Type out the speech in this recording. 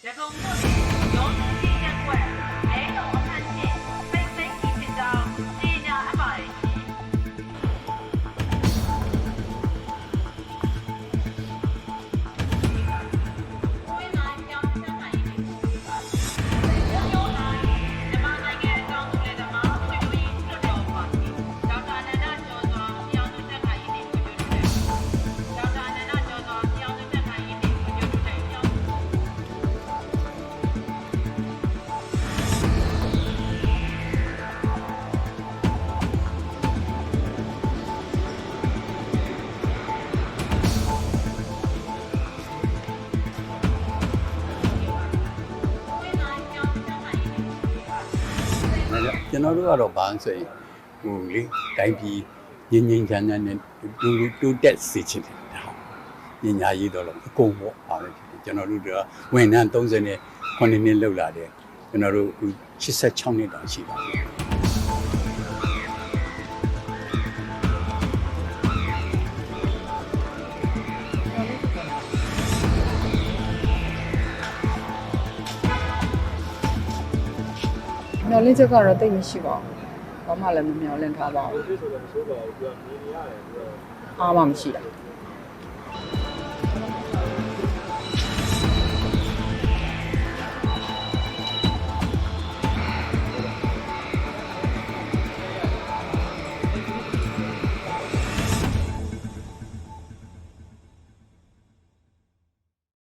ရကုန်မြို့နယ်ရောင်းကြီးရက်ွက်အဲတော်အခန့်ချင်းစိတ်စိတ်ကြီးဖြစ်ကြောင်းကြေညာအပ်ပါတယ်ရှင်ကိုယ်နိုင်ပြောင်းဆက်နိုင်နေပြီပါရောနိုင်မြန်မာနိုင်ငံအကြောင်းတွေလည်းဓမ္မဆွေးနွေးလွတ်တော်ပါဒေါက်တာနန္ဒကျော်စွာပြောင်းဆက်နိုင်နေပြီဒေါက်တာနန္ဒကျော်စွာပြောင်းဆက်နိုင်နေပြီပြောင်းကျွန်တော်တို့ကတော့ဘာဆိုရင်ဟိုလေတိုင်းပြည်ငြိမ်းငြိမ်းချမ်းချမ်းနဲ့တူတက်စေချင်တယ်ဒါပညာရေးတော့အကုန်ပေါ့ပါပဲကျွန်တော်တို့ကဝန်ထမ်း39နှစ်လောက်လာတယ်ကျွန်တော်တို့86နှစ်တောင်ရှိပါပြီမျောလင်းချက်ကတော့တိတ်မရှိပါဘူး။ဘာမှလည်းမမျောလင်းထားပါဘူး။အားမှမရှိတာ